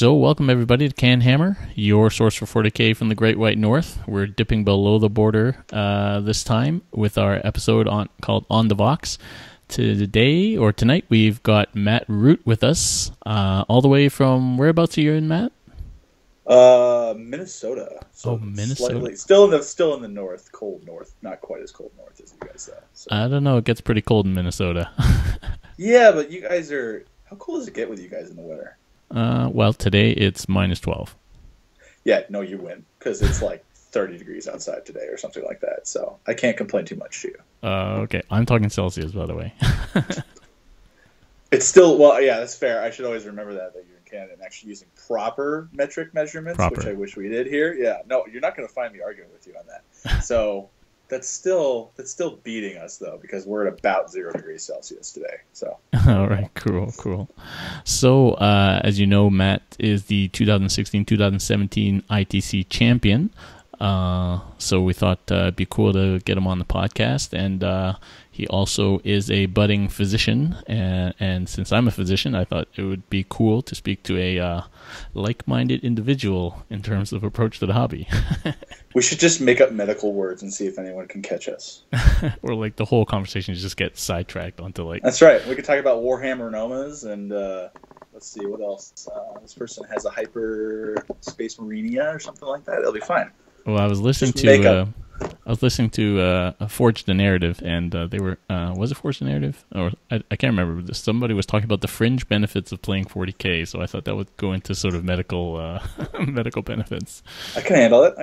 So welcome everybody to CanHammer, your source for 40K from the Great White North. We're dipping below the border this time with our episode called On The Vox. Tonight we've got Matt Root with us, all the way from, whereabouts are you in, Matt? Minnesota. So Minnesota. Still in the north, cold north. Not quite as cold north as you guys are. So. I don't know, it gets pretty cold in Minnesota. Yeah, but you guys are... How cold does it get with you guys in the winter? Well, today it's minus 12. Yeah, no, you win. Because it's like 30 degrees outside today or something like that. So I can't complain too much to you. Okay. I'm talking Celsius, by the way. It's still... Well, yeah, that's fair. I should always remember that you're in Canada and actually using proper metric measurements, which I wish we did here. Yeah, no, you're not going to find me arguing with you on that. So... That's still beating us, though, because we're at about 0 degrees Celsius today. So, all right, cool. So, as you know, Matt is the 2016-2017 ITC champion. So we thought it'd be cool to get him on the podcast, and he also is a budding physician. And since I'm a physician, I thought it would be cool to speak to a like-minded individual in terms of approach to the hobby. We should just make up medical words and see if anyone can catch us. Or like the whole conversation just gets sidetracked onto like... That's right. We could talk about Warhammer Nomas and let's see, what else? This person has a hyperspace marina or something like that. It'll be fine. Well, I was listening to Forge the Narrative, and they were was it Forge the Narrative? Or I can't remember. Somebody was talking about the fringe benefits of playing 40K, so I thought that would go into sort of medical medical benefits. I can handle it.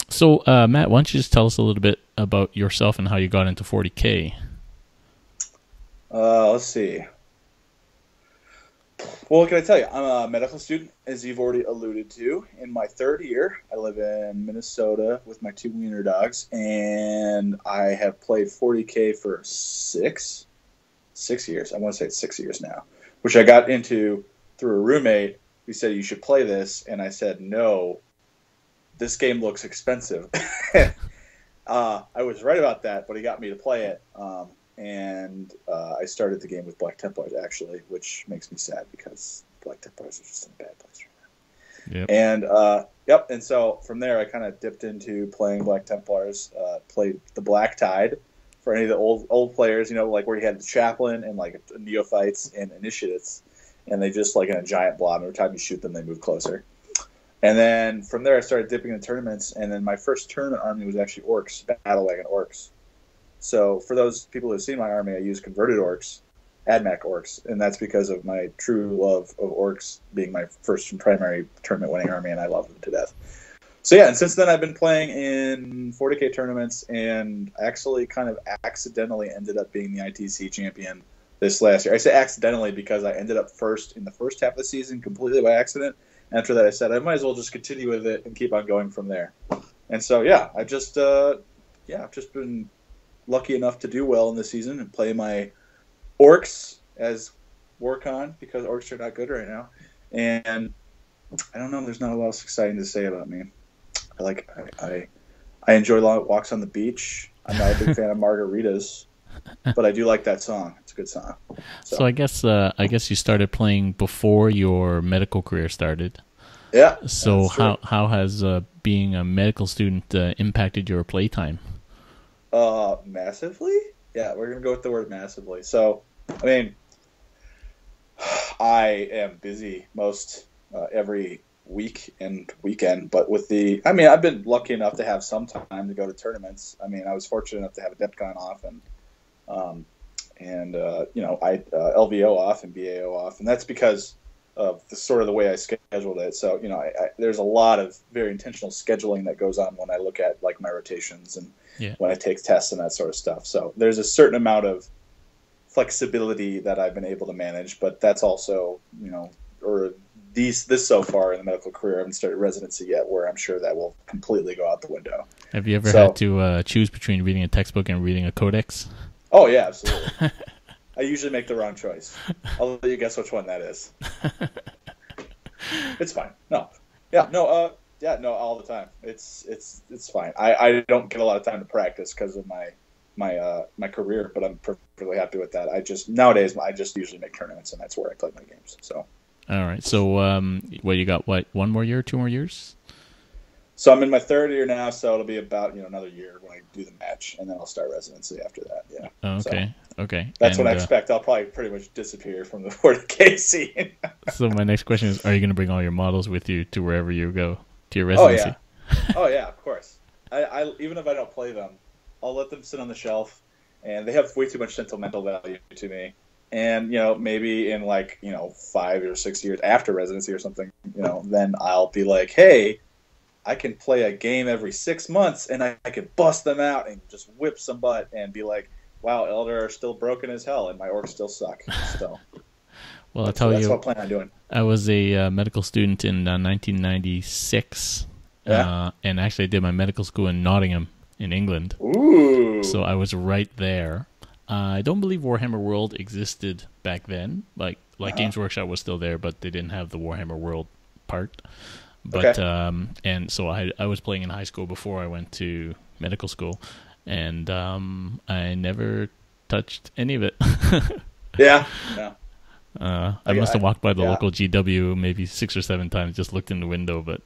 So Matt, why don't you just tell us a little bit about yourself and how you got into 40K? Let's see. Well, what can I tell you? I'm a medical student, as you've already alluded to. In my third year, I live in Minnesota with my 2 wiener dogs, and I have played 40K for six years. I want to say it's 6 years now, which I got into through a roommate who said, you should play this, and I said, no, this game looks expensive. I was right about that, but he got me to play it. And I started the game with Black Templars, actually, which makes me sad because Black Templars are just in a bad place right now. Yep. And and so from there I kind of dipped into playing Black Templars, played the Black Tide for any of the old players, you know, like where you had the chaplain and like neophytes and initiates, and they just like in a giant blob. Every time you shoot them, they move closer. And then from there I started dipping in tournaments, and then my first tournament army was actually orcs, battle wagon orcs. So for those people who have seen my army, I use converted orcs, AdMac orcs, and that's because of my true love of orcs being my first and primary tournament-winning army, and I love them to death. So yeah, and since then I've been playing in 40K tournaments, and actually kind of accidentally ended up being the ITC champion this last year. I say accidentally because I ended up first in the first half of the season completely by accident. After that I said I might as well just continue with it and keep on going from there. And so yeah, I've just been lucky enough to do well in the season and play my orcs as Warcon because orcs are not good right now. And I don't know, there's not a lot else exciting to say about me. I enjoy long walks on the beach. I'm not a big fan of margaritas, but I do like that song. It's a good song. So I guess you started playing before your medical career started. Yeah. So how has being a medical student impacted your playtime? Massively? Yeah, we're going to go with the word massively. So, I mean, I am busy most every week and weekend, but I've been lucky enough to have some time to go to tournaments. I mean, I was fortunate enough to have a DEPCON off and LVO off and BAO off, and that's because of the way I scheduled it. So, you know, there's a lot of very intentional scheduling that goes on when I look at like my rotations and when I take tests and that sort of stuff. So there's a certain amount of flexibility that I've been able to manage, but that's also, you know, this so far in the medical career, I haven't started residency yet, where I'm sure that will completely go out the window. Have you ever had to choose between reading a textbook and reading a codex? Oh yeah, absolutely. I usually make the wrong choice. I'll let you guess which one that is. It's fine. No, all the time. It's fine. I don't get a lot of time to practice because of my career, but I'm perfectly happy with that. Nowadays I just usually make tournaments, and that's where I play my games. So All right. So, what you got? What, 1 more year, 2 more years? So I'm in my third year now, so it'll be about another year when I do the match, and then I'll start residency after that. Yeah. Oh, okay. So okay. that's what I expect. I'll probably pretty much disappear from the 40K scene. So my next question is: are you going to bring all your models with you to wherever you go to your residency? Oh yeah, of course. I even if I don't play them, I'll let them sit on the shelf, and they have way too much sentimental value to me. And maybe in 5 or 6 years after residency or something, then I'll be like, hey, I can play a game every 6 months, and I can bust them out and just whip some butt and be like, wow, Elder are still broken as hell, and my orcs still suck. So, well, I'll tell you, that's what I plan on doing. I was a medical student in 1996, and actually I did my medical school in Nottingham, in England. Ooh! So I was right there. I don't believe Warhammer World existed back then. Like Games Workshop was still there, but they didn't have the Warhammer World part. But and so I was playing in high school before I went to medical school, and I never touched any of it. Yeah. I must have walked by the local GW maybe 6 or 7 times, just looked in the window, but.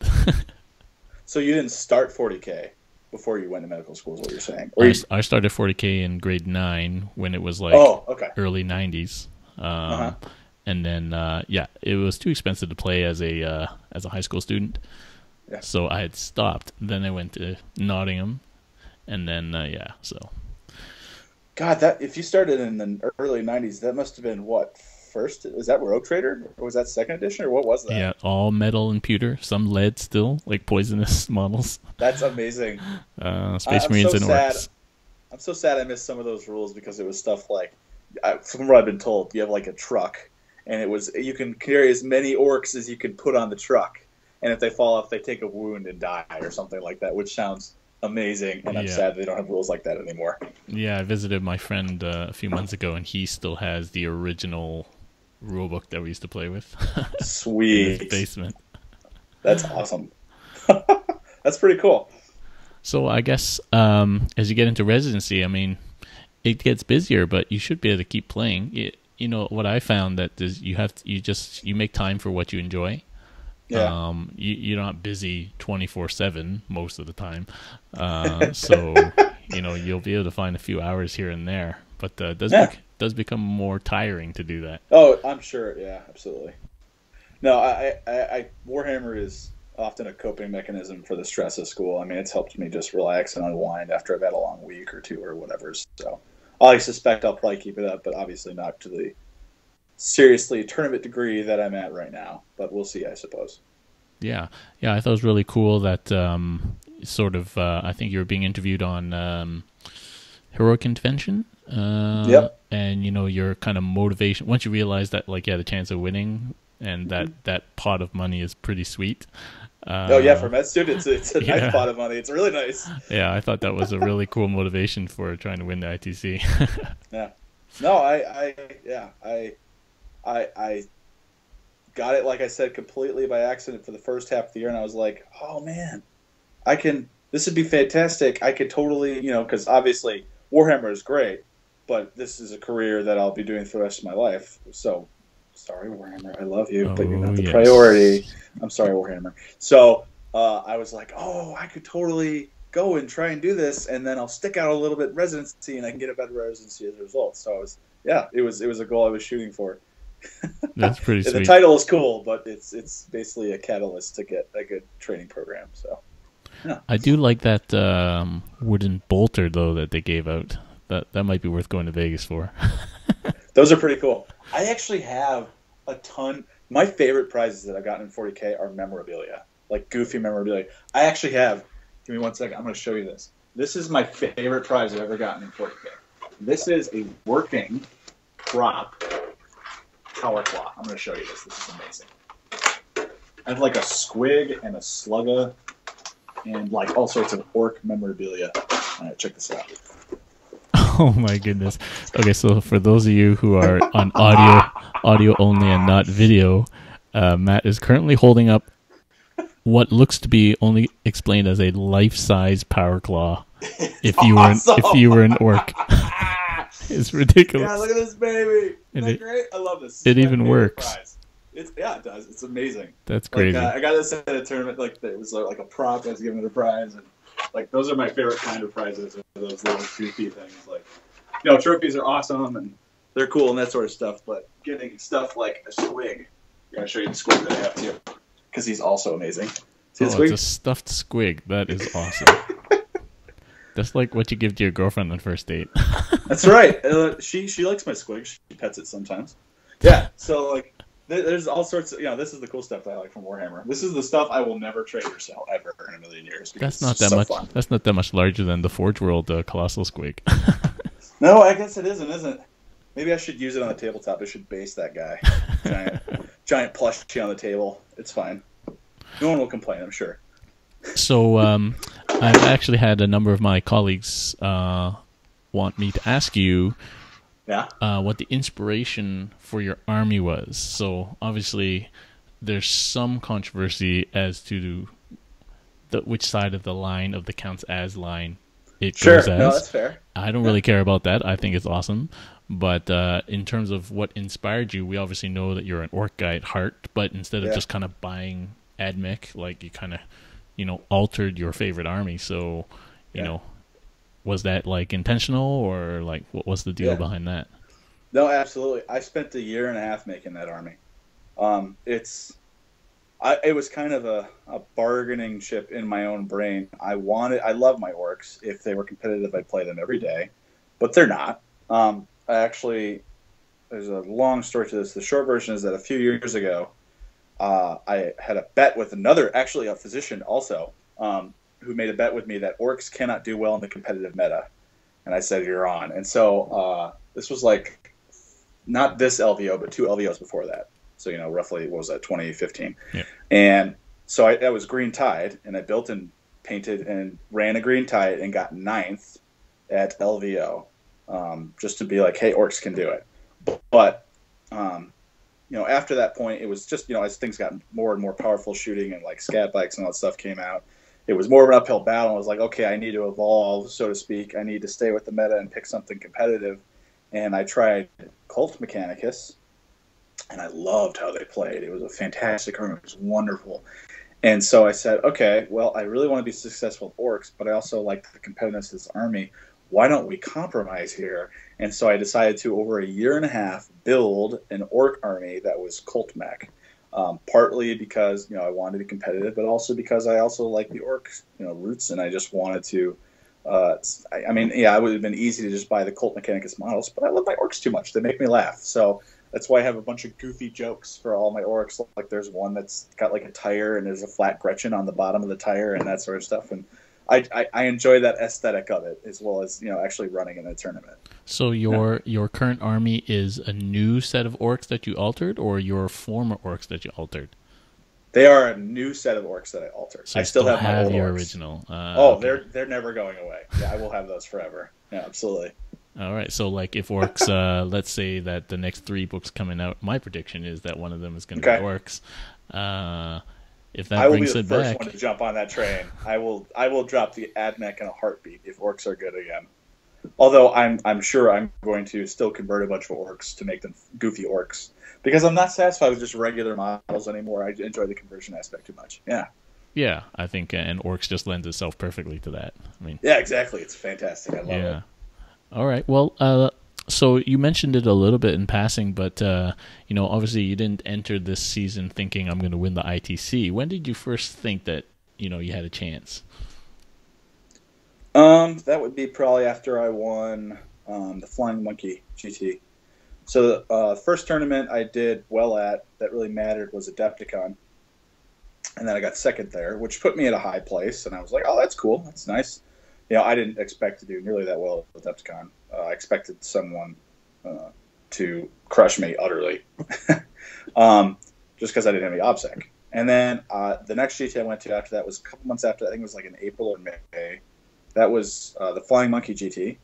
So you didn't start 40K before you went to medical school, is what you're saying? I started 40K in grade 9 when it was early 90s. And then, it was too expensive to play as a high school student. Yeah. So I had stopped. Then I went to Nottingham, and then, so. God, if you started in the early 90s, that must have been what? First? Was that Rogue Trader? Or was that second edition? Or what was that? Yeah, all metal and pewter. Some lead still, like poisonous models. That's amazing. Space Marines and Orcs. I'm so sad I missed some of those rules because it was stuff like, from what I've been told, you have like a truck, and you can carry as many orcs as you can put on the truck, and if they fall off, they take a wound and die or something like that, which sounds amazing, and I'm sad they don't have rules like that anymore. Yeah, I visited my friend a few months ago, and he still has the original rulebook that we used to play with. Sweet. In his basement. That's awesome. That's pretty cool. So I guess as you get into residency, I mean, it gets busier, but you should be able to keep playing. What I found that is you make time for what you enjoy. Yeah. You're not busy 24/7 most of the time, so you'll be able to find a few hours here and there. But it does become more tiring to do that. Oh, I'm sure. Yeah, absolutely. No, I Warhammer is often a coping mechanism for the stress of school. I mean, it's helped me just relax and unwind after I've had a long week or two or whatever. So I suspect I'll probably keep it up, but obviously not to the seriously tournament degree that I'm at right now. But we'll see, I suppose. Yeah, I thought it was really cool that I think you were being interviewed on Heroic Intervention. Yep. And your kind of motivation once you realize that the chance of winning and that pot of money is pretty sweet. For med students, it's a nice pot of money. It's really nice. Yeah, I thought that was a really cool motivation for trying to win the ITC. Yeah. No, I got it, like I said, completely by accident for the first half of the year, and I was like, oh man, this would be fantastic. I could totally, because obviously Warhammer is great, but this is a career that I'll be doing for the rest of my life. So, sorry, Warhammer, I love you, but you're not the priority. I'm sorry, Warhammer. So I was like, I could totally go and try and do this, and then I'll stick out a little bit in residency, and I can get a better residency as a result. So it was a goal I was shooting for. That's pretty sweet. The title is cool, but it's basically a catalyst to get a good training program. So, yeah. I do like that wooden bolter though that they gave out. That might be worth going to Vegas for. Those are pretty cool. I actually have a ton. My favorite prizes that I've gotten in 40K are memorabilia, like goofy memorabilia. I actually have. Give me 1 second. I'm going to show you this. This is my favorite prize I've ever gotten in 40K. This is a working prop power claw. I'm going to show you this. This is amazing. I have like a squig and a slugga and like all sorts of orc memorabilia. All right, check this out. Oh my goodness. Okay, so for those of you who are on audio only and not video, Matt is currently holding up what looks to be only explained as a life-size power claw. If you were an orc. It's ridiculous. Yeah, look at this baby. Isn't that great? I love this. It even works. Prize. it does. It's amazing. That's crazy. Like, I got this at a tournament. Like it was like a prop. I was given it a prize, and like those are my favorite kind of prizes. Are those little goofy things. Like, trophies are awesome and they're cool and that sort of stuff. But getting stuff like a squig, I'm gonna show you the squig that I have too, because he's also amazing. See the squig? It's a stuffed squig. That is awesome. That's like what you give to your girlfriend on the first date. That's right. She likes my squig. She pets it sometimes. Yeah. So like, there's all sorts of this is the cool stuff that I like from Warhammer. This is the stuff I will never trade or sell ever in a million years. That's not that much. Fun. That's not that much larger than the Forge World Colossal Squig. No, I guess it isn't. Maybe I should use it on the tabletop. I should base that guy. Giant plushie on the table. It's fine. No one will complain, I'm sure. So I've actually had a number of my colleagues want me to ask you what the inspiration for your army was. So obviously there's some controversy as to which side of the line of the counts as line it goes as. No, that's fair. I don't really care about that. I think it's awesome. But in terms of what inspired you, we obviously know that you're an orc guy at heart, but instead of just kind of buying AdMech, like you kind of altered your favorite army. So, was that like intentional, or like what was the deal behind that? No, absolutely. I spent a year and a half making that army. It was kind of a bargaining chip in my own brain. I love my orcs. If they were competitive, I'd play them every day, but they're not. There's a long story to this. The short version is that a few years ago, I had a bet with a physician also, who made a bet with me that orcs cannot do well in the competitive meta. And I said, you're on. And so this was like, not this LVO, but 2 LVOs before that. So, roughly, what was that, 2015? Yeah. And so I was Green Tide, and I built and painted and ran a Green Tide and got 9th at LVO, just to be like, hey, orcs can do it. But after that point, it was just, as things got more and more powerful shooting and like scat bikes and all that stuff came out, it was more of an uphill battle. I was like, okay, I need to evolve, so to speak. I need to stay with the meta and pick something competitive. And I tried Cult Mechanicus, and I loved how they played. It was a fantastic army. It was wonderful. And so I said, okay, well, I really want to be successful with orcs, but I also like the competitiveness of this army. Why don't we compromise here? And so I decided to, over a year and a half, build an orc army that was cult mech. Partly because I wanted to be competitive, but also because I also like the orc roots, and I just wanted to. It would have been easy to just buy the Cult Mechanicus models, but I love my orcs too much. They make me laugh. So that's why I have a bunch of goofy jokes for all my orcs. Like there's one that's got like a tire, and there's a flat Gretchen on the bottom of the tire, and that sort of stuff. And I enjoy that aesthetic of it, as well as actually running in a tournament. So your current army is a new set of orcs that you altered, or your former orcs that you altered? They are a new set of orcs that I altered. So I still have my old your orcs. Original. Okay. They're never going away. Yeah, I will have those forever. Yeah, absolutely. All right. So like if orcs, let's say that the next 3 books coming out, my prediction is that one of them is going to be orcs. If that brings it back, I will be the first one to jump on that train. I will drop the AdMech in a heartbeat if orcs are good again. Although I'm sure I'm going to still convert a bunch of orcs to make them goofy orcs, because I'm not satisfied with just regular models anymore. I enjoy the conversion aspect too much. Yeah. Yeah, I think and orcs just lends itself perfectly to that. Yeah, exactly. It's fantastic. I love it. All right. Well, so you mentioned it a little bit in passing, but obviously you didn't enter this season thinking I'm going to win the ITC. When did you first think that you had a chance? That would be probably after I won the Flying Monkey GT. So the first tournament I did well at that really mattered was Adepticon. And then I got second there, which put me at a high place. And I was like, oh, that's cool. That's nice. I didn't expect to do nearly that well at Adepticon. I expected someone to crush me utterly, just because I didn't have any OBSEC. And then the next GT I went to after that was a couple months after that. I think it was like in April or May. That was the Flying Monkey GT.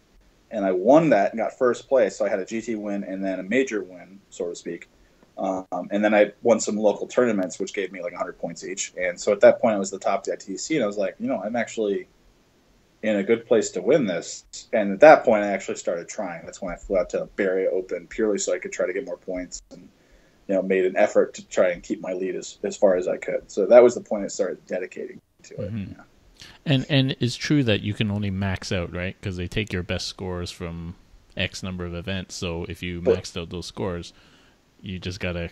And I won that and got first place. So I had a GT win and then a major win, so to speak. And then I won some local tournaments, which gave me like 100 points each. And so at that point, I was the top of the ITC, and I was like, I'm actually in a good place to win this. And at that point, I actually started trying. That's when I flew out to Barrier Open purely so I could try to get more points. And made an effort to try and keep my lead as far as I could. So that was the point I started dedicating to it. Mm-hmm. Yeah. And it's true that you can only max out, right? Because they take your best scores from X number of events. So if you maxed out those scores, you just gotta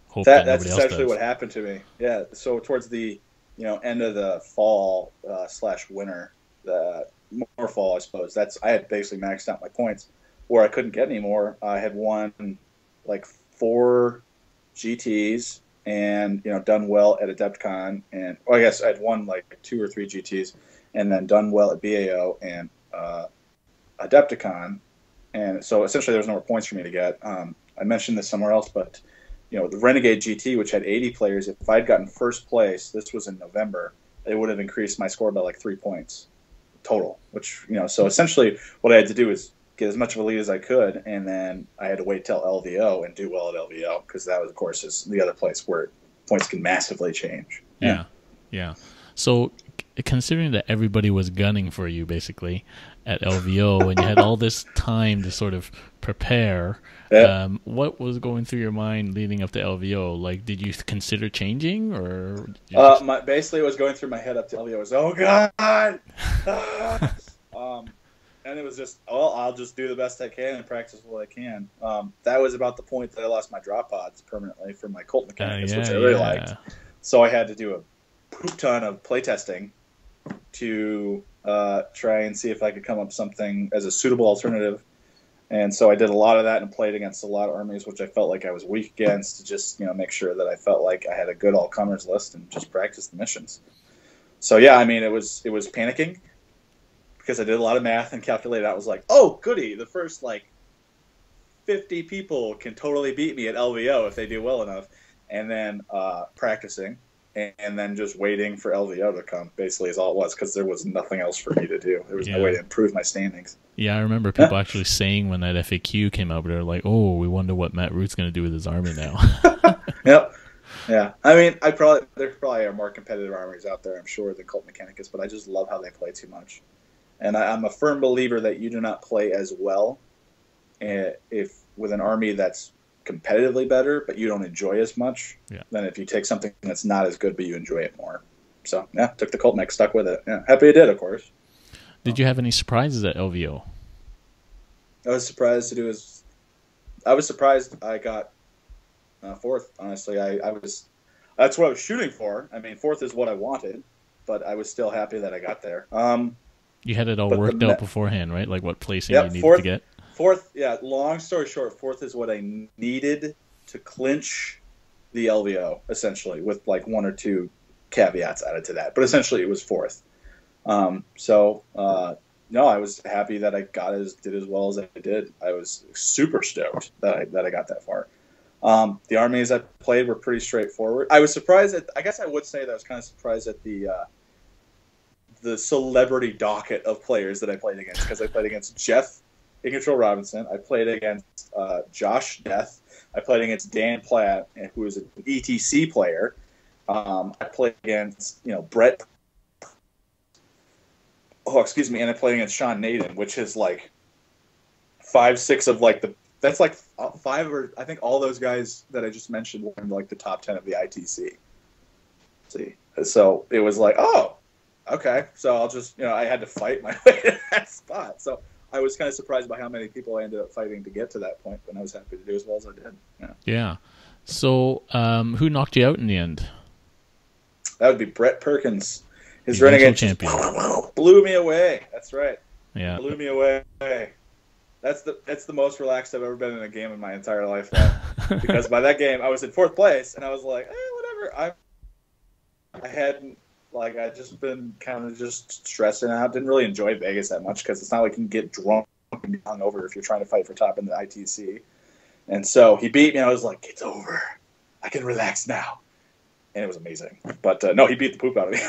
hope that that's nobody essentially else does. what happened to me. Yeah. So towards the end of the fall / winter, more fall, I suppose. I had basically maxed out my points, where I couldn't get any more. I had won like 4 GTs and done well at Adepticon, and I guess I'd won like 2 or 3 GTs and then done well at BAO and Adepticon, and so essentially there was no more points for me to get. I mentioned this somewhere else, but the Renegade GT, which had 80 players, if I'd gotten first place, this was in November, it would have increased my score by like 3 points total. Which so essentially what I had to do is get as much of a lead as I could, and then I had to wait till LVO and do well at LVO, because that was, of course, is the other place where points can massively change. Yeah. So considering that everybody was gunning for you basically at LVO, and you had all this time to sort of prepare, what was going through your mind leading up to LVO? Like, did you consider changing, or basically what was going through my head up to LVO was, oh god. And it was just, I'll just do the best I can and practice what I can. That was about the point that I lost my drop pods permanently from my Colt Mechanicus, which I really liked. So I had to do a poop ton of playtesting to try and see if I could come up with something as a suitable alternative. And so I did a lot of that and played against a lot of armies, which I felt like I was weak against, to just make sure that I felt like I had a good all-comers list and just practice the missions. So yeah, I mean, it was panicking, because I did a lot of math and calculated. I was like, oh, goody, the first, 50 people can totally beat me at LVO if they do well enough. And then practicing, and then just waiting for LVO to come, basically, is all it was, because there was nothing else for me to do. There was no way to improve my standings. Yeah, I remember people actually saying when that FAQ came out, they're like, oh, we wonder what Matt Root's going to do with his army now. Yep. Yeah. I mean, there probably are more competitive armies out there, I'm sure, than Colt Mechanicus, but I just love how they play too much. And I'm a firm believer that you do not play as well if with an army that's competitively better, but you don't enjoy as much, than if you take something that's not as good, but you enjoy it more. So, yeah, took the Colt Mech, stuck with it. Yeah, happy I did, of course. Did you have any surprises at LVO? I was surprised I got 4th, honestly. That's what I was shooting for. I mean, 4th is what I wanted, but I was still happy that I got there. You had it all worked out beforehand, right? Like what placing you needed to get? 4th, yeah, long story short, 4th is what I needed to clinch the LVO, essentially, with like 1 or 2 caveats added to that. But essentially it was 4th. No, I was happy that I did as well as I did. I was super stoked that I got that far. The armies I played were pretty straightforward. I was surprised I guess I would say that I was kind of surprised at the celebrity docket of players that I played against, because I played against Jeff in Control Robinson. I played against Josh Death. I played against Dan Platt, who is an ETC player. I played against Brett. Oh, excuse me, and I played against Sean Naden, which is like 5-6 of like that's like 5, or I think all those guys that I just mentioned were in like the top 10 of the ITC. See, so it was like, oh, okay, so I'll just I had to fight my way to that spot. So I was kind of surprised by how many people I ended up fighting to get to that point, but I was happy to do as well as I did. Yeah. So who knocked you out in the end? That would be Brett Perkins. His Renegade champion blew me away. That's right. Yeah, blew me away. That's the most relaxed I've ever been in a game in my entire life. Because by that game I was in 4th place, and I was like, whatever. I hadn't I'd just been kind of just stressing out. Didn't really enjoy Vegas that much, because it's not like you can get drunk and be hungover if you're trying to fight for top in the ITC. And so he beat me, and I was like, it's over. I can relax now. And it was amazing. But no, he beat the poop out of me.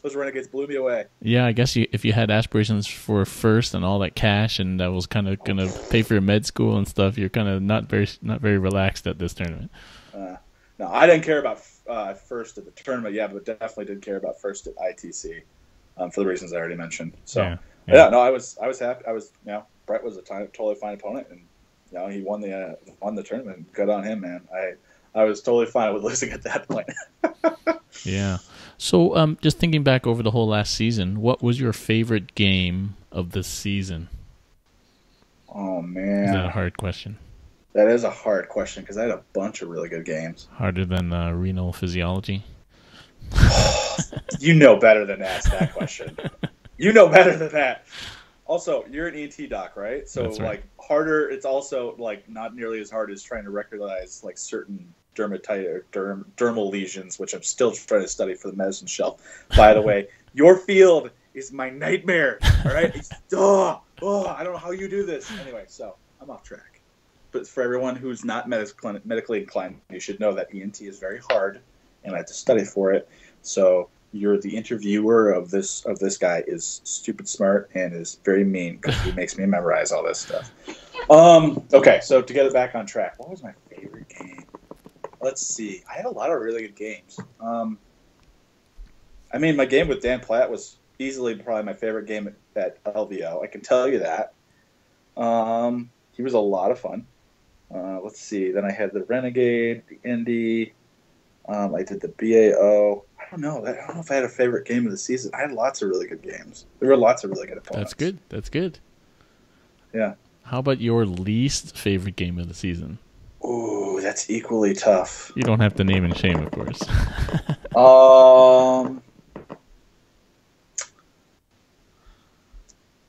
Those Renegades blew me away. Yeah, I guess if you had aspirations for 1st and all that cash, and that was kind of going to pay for your med school and stuff, you're kind of not very relaxed at this tournament. No, I didn't care about 1st at the tournament, but definitely did care about 1st at ITC for the reasons I already mentioned. So no, I was happy. Brett was a totally fine opponent, and he won the tournament. Good on him, man. I was totally fine with losing at that point. Yeah. So, just thinking back over the whole last season, what was your favorite game of the season? Oh man, Is that a hard question? that is a hard question because I had a bunch of really good games. Harder than renal physiology? You know better than to ask that question. You know better than that. Also, you're an ENT doc, right? So That's right. like harder. It's also like not nearly as hard as trying to recognize like certain dermal lesions, which I'm still trying to study for the medicine shelf. By the way, your field is my nightmare. All right, I don't know how you do this. Anyway, so I'm off track. But for everyone who's not medically inclined, you should know that ENT is very hard, and I have to study for it. So you're the interviewer of this guy is stupid smart and is very mean because he makes me memorize all this stuff. Okay, so to get it back on track, what was my favorite game? Let's see. I had a lot of really good games. I mean, my game with Dan Platt was easily probably my favorite game at LVO. I can tell you that. He was a lot of fun. Let's see. Then I had the Renegade, the Indy. I did the BAO. I don't know if I had a favorite game of the season. I had lots of really good games. There were lots of really good opponents. That's good. Yeah. How about your least favorite game of the season? Ooh, that's equally tough. You don't have to name and shame, of course.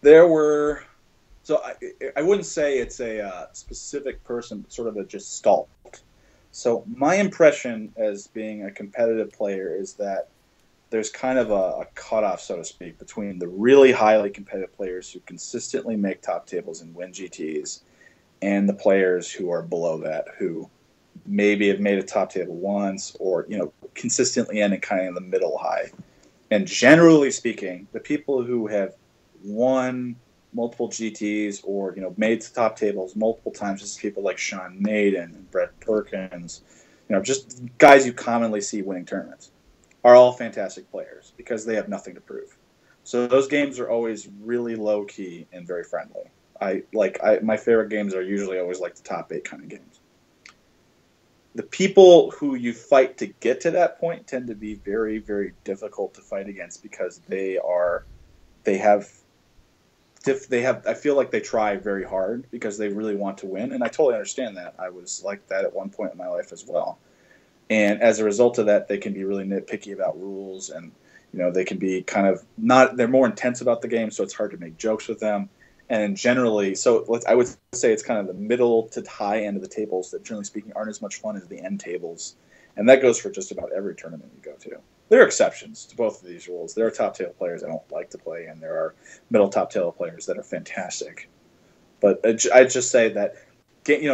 There were... So I wouldn't say it's a specific person, but sort of a gestalt. So my impression as being a competitive player is that there's kind of a cutoff, so to speak, between the really highly competitive players who consistently make top tables and win GTs and the players who are below that, who maybe have made a top table once or, consistently end in kind of in the middle high. And generally speaking, the people who have won multiple GTs or, made to top tables multiple times, just people like Sean Maiden and Brett Perkins, just guys you commonly see winning tournaments, are all fantastic players because they have nothing to prove. So those games are always really low key and very friendly. My favorite games are usually always like the top 8 kind of games. The people who you fight to get to that point tend to be very, very difficult to fight against because I feel like they try very hard because they really want to win, and I totally understand that. I was like that at one point in my life as well. And as a result of that, they can be really nitpicky about rules, and they can be kind of they're more intense about the game, so it's hard to make jokes with them. And generally, I would say it's kind of the middle to high end of the tables that, generally speaking, aren't as much fun as the end tables. And that goes for just about every tournament you go to. There are exceptions to both of these rules. There are top table players I don't like to play, and there are middle top table players that are fantastic. But I just say that,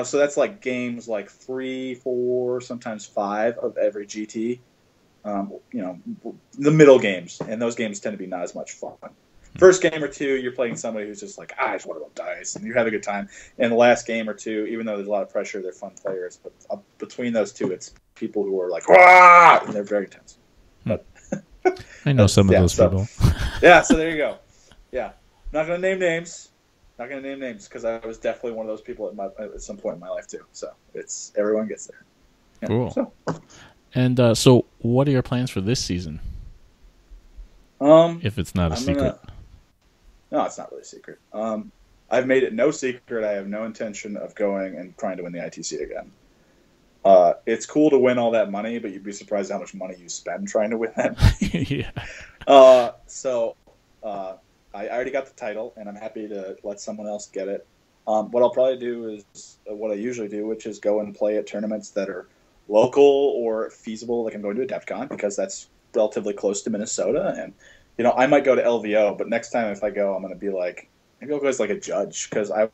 so that's like games like 3, 4, sometimes 5 of every GT. The middle games, and those games tend to be not as much fun. First game or two, you're playing somebody who's just like, I just want to roll dice, and you have a good time. And the last game or two, even though there's a lot of pressure, they're fun players. But between those two, it's people who are like, "Wah!" and they're very intense. But I know some of those people. Yeah, so there you go. Yeah, not gonna name names. Not gonna name names because I was definitely one of those people at some point in my life too. So everyone gets there. Yeah, cool. So. And so, what are your plans for this season? If it's not a secret. No, it's not really a secret. I've made it no secret. I have no intention of going and trying to win the ITC again. It's cool to win all that money, but you'd be surprised how much money you spend trying to win that money. Yeah. So I already got the title, and I'm happy to let someone else get it. What I'll probably do is what I usually do, which is go and play at tournaments that are local or feasible. Like I'm going to a DEF CON because that's relatively close to Minnesota, and I might go to LVO, but next time if I go, I'm going to be like, maybe I'll go as like a judge because I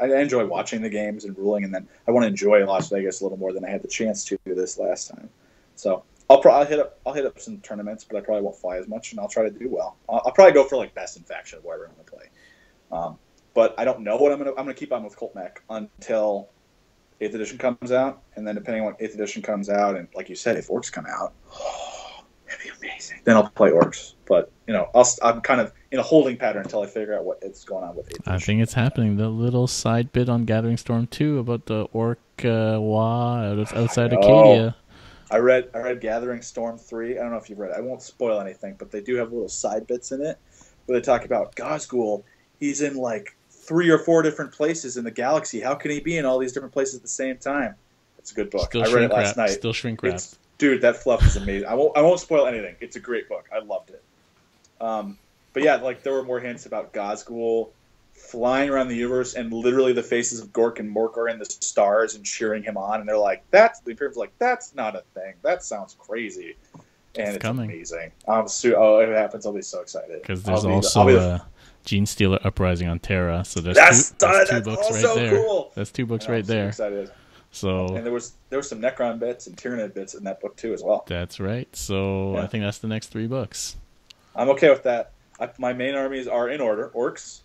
enjoy watching the games and ruling, and then I want to enjoy Las Vegas a little more than I had the chance to do this last time. So I'll hit up some tournaments, but I probably won't fly as much, and I'll try to do well. I'll probably go for like best in faction of wherever I'm going to play. But I don't know what I'm going to keep on with Colt Mech until 8th edition comes out, and then depending on when 8th edition comes out, and like you said, if Orcs come out, that'd be amazing. Then I'll play Orcs. But I'm kind of in a holding pattern until I figure out what is going on with 8th edition. I think it's happening. The little side bit on Gathering Storm 2 about the orc outside Acadia. I read Gathering Storm 3. I don't know if you've read it. I won't spoil anything, but they do have little side bits in it where they talk about Gazgul. He's in like 3 or 4 different places in the galaxy. How can he be in all these different places at the same time? It's a good book. I read it last night. Still shrink wrapped. Dude, that fluff is amazing. I won't spoil anything. It's a great book. I loved it. But yeah, like there were more hints about Gazgul flying around the universe, and literally the faces of Gork and Mork are in the stars and cheering him on, and they're like, the Imperium's like, that's not a thing. That sounds crazy. And it's amazing. If it happens, I'll be so excited. Because there's also Gene Stealer Uprising on Terra, so there's two books right there. Cool. That's 2 books right there. Excited. So, and there was some Necron bits and Tyranid bits in that book too as well. That's right. So I think that's the next 3 books. I'm okay with that. My main armies are in order: Orcs,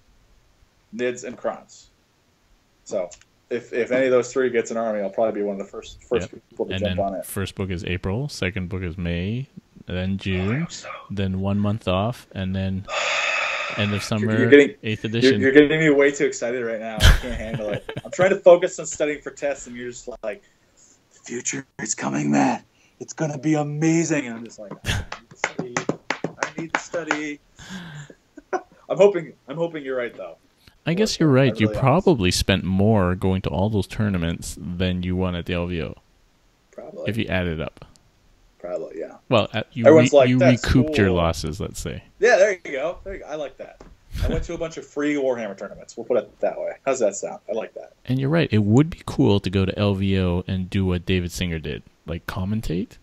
Nids, and Krons. So if any of those 3 gets an army, I'll probably be one of the first people to jump on it. First book is April, second book is May, then June, then 1 month off, and then end of summer, 8th edition. You're getting me way too excited right now. I can't handle it. I'm trying to focus on studying for tests, and you're just like, the future is coming, Matt. It's going to be amazing. And I'm just like, I need to study. I'm hoping you're right, though. I guess you're right. You probably spent more going to all those tournaments than you won at the LVO. Probably. If you add it up. Probably, yeah. Well, you recouped your losses, let's say. Yeah, there you go. I like that. I went to a bunch of free Warhammer tournaments. We'll put it that way. How's that sound? I like that. And you're right. It would be cool to go to LVO and do what David Singer did. Like, commentate.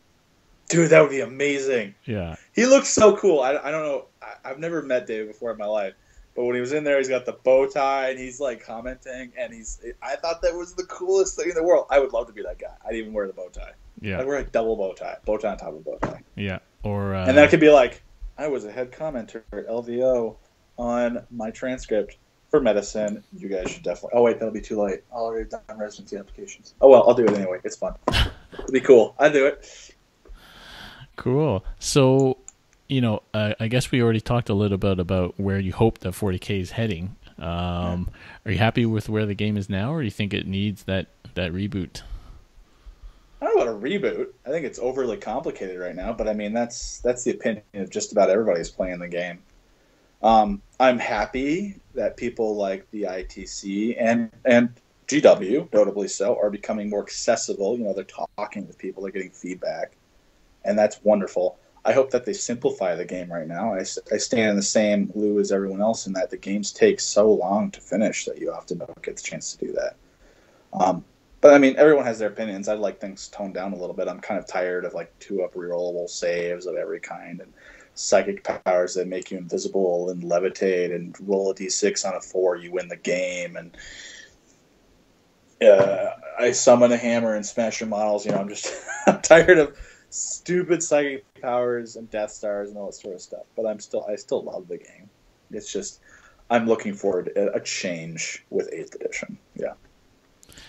Dude, that would be amazing. Yeah. He looks so cool. I don't know. I've never met David before in my life. But when he was in there, he's got the bow tie, and he's, like, commenting. And I thought that was the coolest thing in the world. I would love to be that guy. I'd even wear the bow tie. Yeah. I'd wear a double bow tie on top of a bow tie. Yeah. Or and then I could be like, I was a head commenter at LVO on my transcript for medicine. You guys should definitely... Oh, wait, that'll be too late. I'll already done residency applications. Oh, well, I'll do it anyway. It's fun. It'll be cool. I'll do it. Cool. So, I guess we already talked a little bit about where you hope that 40K is heading. Are you happy with where the game is now, or do you think it needs that reboot? I don't know about a reboot. I think it's overly complicated right now, but I mean that's the opinion of just about everybody who's playing the game. I'm happy that people like the ITC and GW, notably so, are becoming more accessible. They're talking with people, they're getting feedback, and that's wonderful. I hope that they simplify the game right now. I stand in the same lieu as everyone else in that the games take so long to finish that you often don't get the chance to do that. But I mean, everyone has their opinions. I'd like things toned down a little bit. I'm kind of tired of like 2-up rerollable saves of every kind and psychic powers that make you invisible and levitate and roll a d6 on a 4, you win the game. And I summon a hammer and smash your models. I'm tired of stupid psychic powers and Death Stars and all that sort of stuff. But I still love the game. It's just I'm looking forward to a change with 8th edition. Yeah.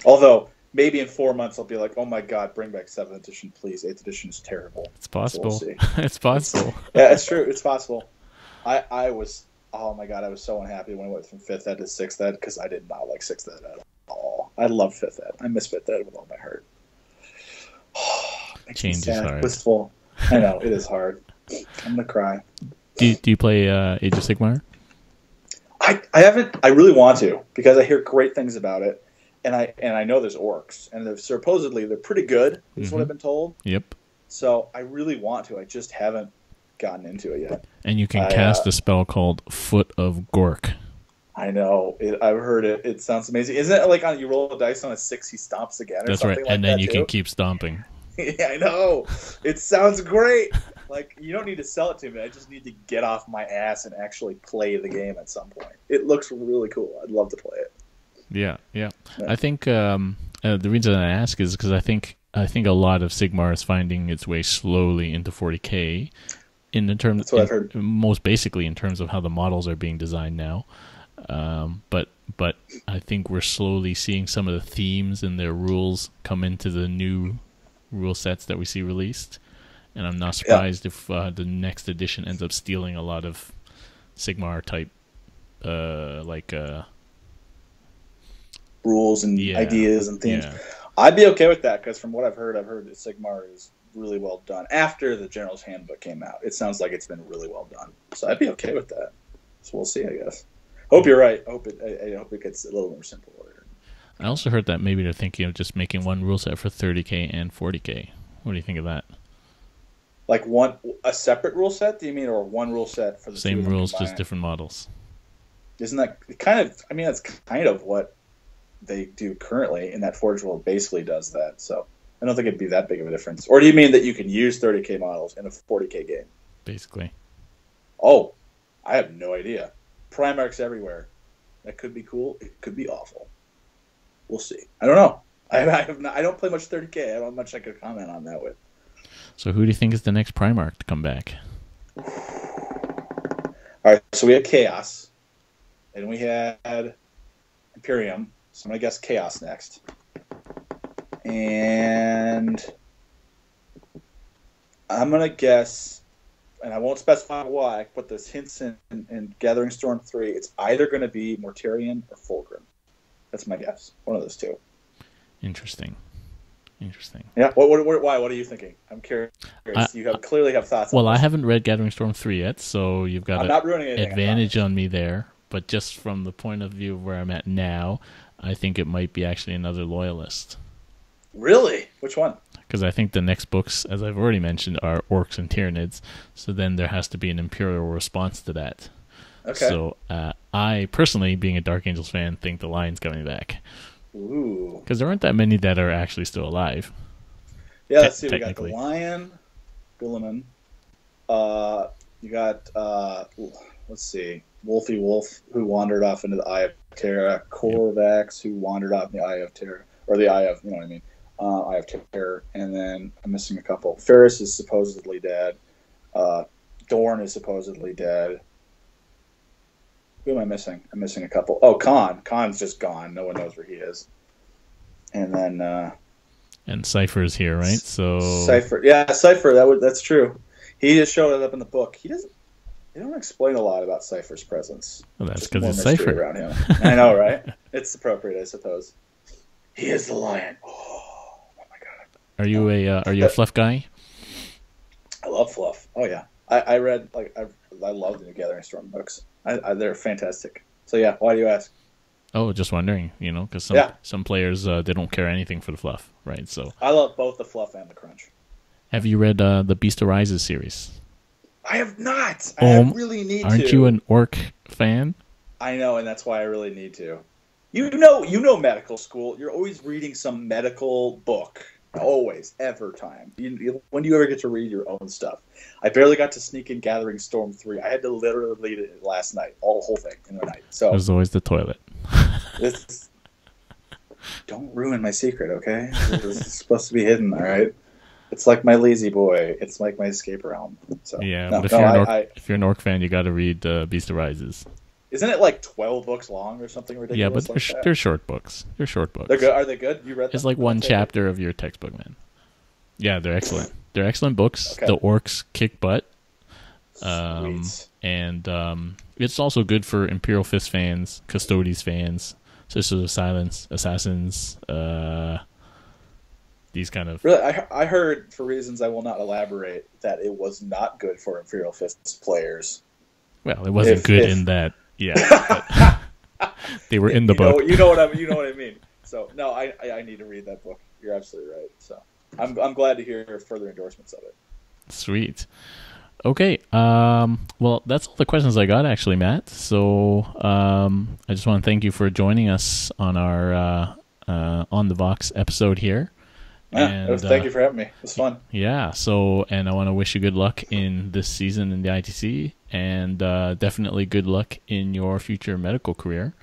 Although maybe in 4 months I'll be like, oh my god, bring back 7th edition, please. 8th edition is terrible. It's possible. So we'll It's possible. Yeah, it's true. It's possible. I was so unhappy when I went from 5th ed to 6th ed because I did not like 6th ed at all. I love 5th ed. I miss 5th ed with all my heart. Change is hard. Wistful. I know, it is hard. I'm going to cry. Do you play Age of Sigmar? I haven't. I really want to because I hear great things about it. And I know there's orcs, and supposedly they're pretty good, is what I've been told. Yep. So I really want to. I just haven't gotten into it yet. And you can cast a spell called Foot of Gork. I know. I've heard it. It sounds amazing. Isn't it like you roll a dice on a 6, he stomps again? That's right. And then you can keep stomping. Yeah, I know. It sounds great. Like, you don't need to sell it to me. I just need to get off my ass and actually play the game at some point. It looks really cool. I'd love to play it. Yeah. I think the reason I ask is because I think a lot of Sigmar is finding its way slowly into 40K. That's what I've heard. Most basically in terms of how the models are being designed now. But I think we're slowly seeing some of the themes and their rules come into the new rule sets that we see released. And I'm not surprised if the next edition ends up stealing a lot of Sigmar type, like rules and yeah, ideas and themes. yeah. I'd be okay with that because from what I've heard that Sigmar is really well done. After the General's Handbook came out, it sounds like it's been really well done. So I'd be okay with that. So we'll see, I guess. Hope you're right. I hope it gets a little more simple later. I also heard that maybe they're thinking of just making one rule set for 30K and 40K. What do you think of that? Like a separate rule set, do you mean, or one rule set for the same rules, combined? just different models? Isn't that kind of? I mean, that's kind of what they do currently, and that Forge World basically does that. So I don't think it'd be that big of a difference. Or do you mean that you can use 30K models in a 40K game? Basically. Oh, I have no idea. Primarchs everywhere. That could be cool. It could be awful. We'll see. I don't know. I have not. I don't play much 30K. I don't have much I could comment on that with. So who do you think is the next Primarch to come back? All right. So we had Chaos, and we had Imperium. So I'm gonna guess Chaos next, and I'm gonna guess, and I won't specify why, but there's hints in Gathering Storm 3. It's either going to be Mortarion or Fulgrim. That's my guess. One of those two. Interesting. Yeah. Why? What are you thinking? I'm curious. You clearly have thoughts. Well, I haven't read Gathering Storm 3 yet, so you've got an advantage on me there. But just from the point of view of where I'm at now, I think it might be actually another Loyalist. Really? Which one? Because I think the next books, as I've already mentioned, are Orcs and Tyranids. So then there has to be an Imperial response to that. Okay. So I personally, being a Dark Angels fan, think the Lion's coming back. Ooh. Because there aren't that many that are actually still alive. Yeah, let's see. We got the Lion, Guilliman. You got, let's see, Wolfie Wolf, who wandered off into the Eye of Terror. Corvax, who wandered off in the Eye of Terror. Or the Eye of, you know what I mean? Eye of Terror. And then I'm missing a couple. Ferris is supposedly dead. Dorn is supposedly dead. Who am I missing? I'm missing a couple. Oh, Khan. Khan's just gone. No one knows where he is. And then... and Cypher's here, right? So Cypher. Yeah, Cypher. That's true. He just showed up in the book. They don't explain a lot about Cypher's presence. Well, that's because it's Cypher. Around him. I know, right? It's appropriate, I suppose. He is the Lion. Oh my god. Are you a fluff guy? I love fluff. Oh yeah. I read I love the New Gathering Storm books. They're fantastic. So yeah, why do you ask? Oh, just wondering, because some players they don't care anything for the fluff, right? So I love both the fluff and the crunch. Have you read the Beast Arises series? I have not. I really need to. Aren't you an Orc fan? I know, and that's why I really need to. You know medical school. You're always reading some medical book. Always, every time. When do you ever get to read your own stuff? I barely got to sneak in Gathering Storm 3. I had to literally read it last night, the whole thing in a night. So there's always the toilet. Don't ruin my secret, okay? This is supposed to be hidden, all right? It's like my lazy boy. It's like my escape realm. So yeah, but if you're an Orc fan, you got to read Beast Arises. Isn't it like 12 books long or something ridiculous? Yeah, but they're short books. They're short books. They're good. Are they good? You read them? It's like one chapter of your textbook, man. Yeah, they're excellent. They're excellent books. Okay. The Orcs kick butt. And it's also good for Imperial Fist fans, Custodes fans, Sisters of Silence, Assassins, these kind of... Really, I heard, for reasons I will not elaborate, that it was not good for Imperial Fist players. Well, it wasn't good in that... Yeah, they were in the book. You know what I mean. So no, I need to read that book. You're absolutely right. So I'm glad to hear further endorsements of it. Sweet. Okay. Well, that's all the questions I got, actually, Matt. So I just want to thank you for joining us on our On The Vox episode here. Yeah, and, thank you for having me. It was fun. Yeah. So, and I want to wish you good luck in this season in the ITC, and definitely good luck in your future medical career.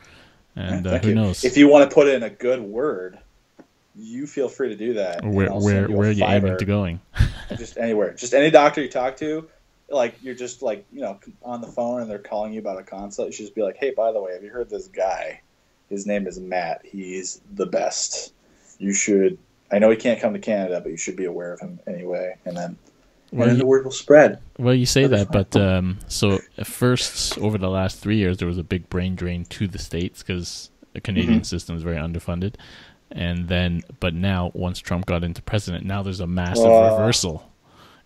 And who knows? If you want to put in a good word, you feel free to do that. Where are you aiming to going? Just anywhere. Just any doctor you talk to, like you're just like on the phone and they're calling you about a consult. You should just be like, hey, by the way, have you heard this guy? His name is Matt. He's the best. You should. I know he can't come to Canada, but you should be aware of him anyway. And then, and then the word will spread. Well, you say that, but so at first, over the last 3 years, there was a big brain drain to the States because the Canadian system is very underfunded. And then, but now, once Trump got into president, now there's a massive reversal.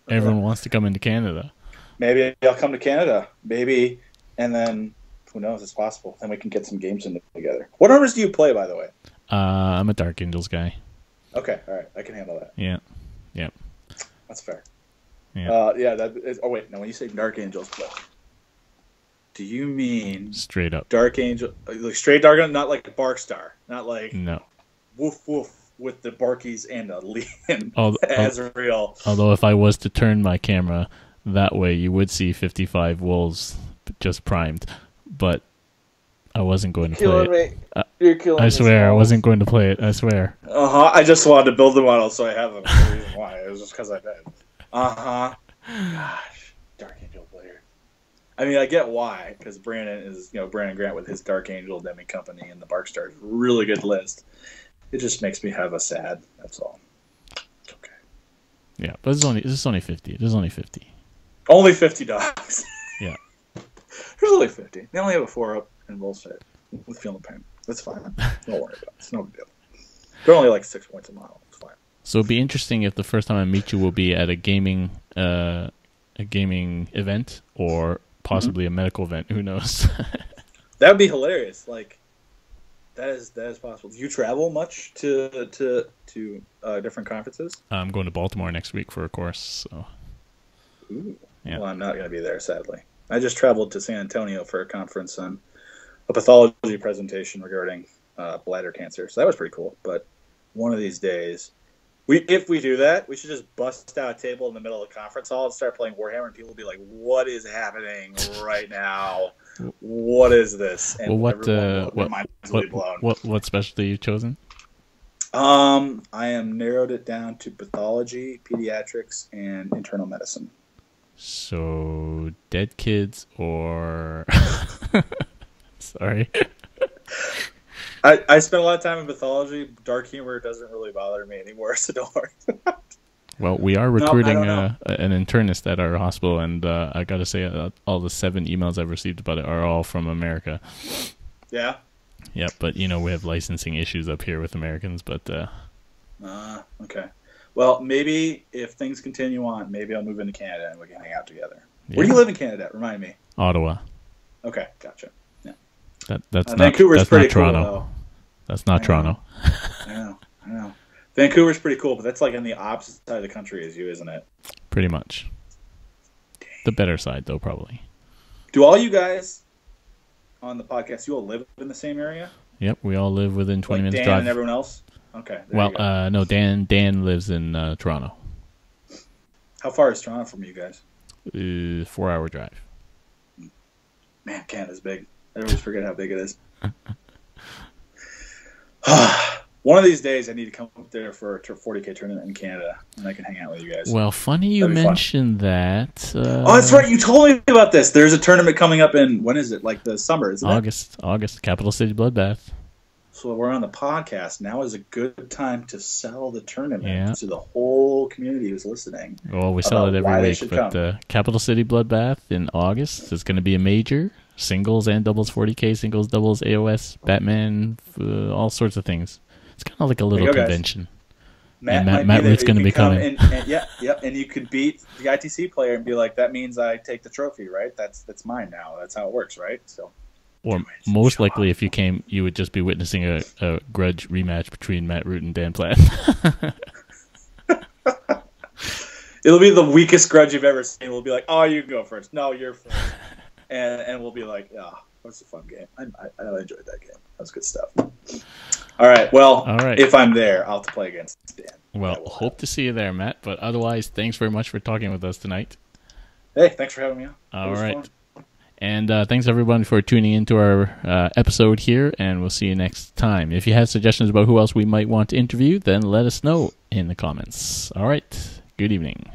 Everyone wants to come into Canada. Maybe I'll come to Canada. Maybe, and then, who knows, it's possible. Then we can get some games in together. What numbers do you play, by the way? I'm a Dark Angels guy. Okay, all right. I can handle that. Yeah. That's fair. Yeah. That is, oh, wait. Now, when you say Dark Angels play, do you mean straight up Dark Angel, like straight Dark Angel, not like a Bark Star, not like no woof woof with the Barkies and a Liam Azrael. Although if I was to turn my camera that way, you would see 55 wolves just primed, but I wasn't going to play it. You're killing me. I swear, I wasn't going to play it. I swear. I just wanted to build the model, so I have them. The reason why it was just because I did. Gosh, Dark Angel player. I mean, I get why, because Brandon Grant with his Dark Angel Demi Company and the Bark Stars, really good list. It just makes me have a sad. That's all. It's okay. Yeah, but this is only 50. There's only 50. Only 50 dogs. Yeah. There's only 50. They only have a 4-up and bullshit with feeling the pain. That's fine. Don't worry about it. It's no big deal. They're only like 6 points a mile. It's fine. So it'd be interesting if the first time I meet you will be at a gaming event or possibly a medical event. Who knows? That would be hilarious. Like that is possible. Do you travel much to different conferences? I'm going to Baltimore next week for a course. So. Ooh. Yeah. Well, I'm not going to be there, sadly. I just traveled to San Antonio for a conference on a pathology presentation regarding bladder cancer. So that was pretty cool. But one of these days, if we do that, we should just bust out a table in the middle of the conference hall and start playing Warhammer, and people will be like, "What is happening right now? What is this?" And what specialty you've chosen? I am narrowed it down to pathology, pediatrics, and internal medicine. So dead kids or sorry. I spent a lot of time in pathology. Dark humor doesn't really bother me anymore, so don't worry. Well, we are recruiting an internist at our hospital, and I got to say, all the 7 emails I've received about it are all from America. Yeah? Yeah, but, we have licensing issues up here with Americans, but... okay. Well, maybe if things continue on, maybe I'll move into Canada and we can hang out together. Yeah. Where do you live in Canada? Remind me. Ottawa. Okay, gotcha. Yeah. That's Vancouver's pretty not cool, Toronto. though. That's not Toronto. I know. Vancouver's pretty cool, but that's like on the opposite side of the country as you, isn't it? Pretty much. Dang. The better side, though, probably. Do all you guys on the podcast, you all live in the same area? Yep, we all live within 20 minutes Dan drive. And everyone else? Okay. Well, no, Dan lives in Toronto. How far is Toronto from you guys? 4-hour drive. Man, Canada's big. I always forget how big it is. One of these days, I need to come up there for a 40K tournament in Canada, and I can hang out with you guys. Well, funny you mentioned that. Oh, that's right. You told me about this. There's a tournament coming up in, when is it? Like the summer, isn't it? August. Capital City Bloodbath. So we're on the podcast. Now is a good time to sell the tournament to the whole community who's listening. Well, we sell it every week, but the Capital City Bloodbath in August is going to be a major. Singles and doubles 40K, singles, doubles, AOS, Batman, all sorts of things. It's kind of like a little convention. Matt Root's going to be coming. And you could beat the ITC player and be like, that means I take the trophy, right? That's mine now. That's how it works, right? So. Or most likely, if you came, you would just be witnessing a grudge rematch between Matt Root and Dan Platt. It'll be the weakest grudge you've ever seen. We'll be like, oh, you can go first. No, you're first. And we'll be like, that was a fun game. I enjoyed that game. That was good stuff. All right. Well, if I'm there, I'll have to play against Dan. Well, hope to see you there, Matt. But otherwise, thanks very much for talking with us tonight. Hey, thanks for having me on. All right. Fun. And thanks, everyone, for tuning into our episode here, and we'll see you next time. If you have suggestions about who else we might want to interview, then let us know in the comments. All right. Good evening.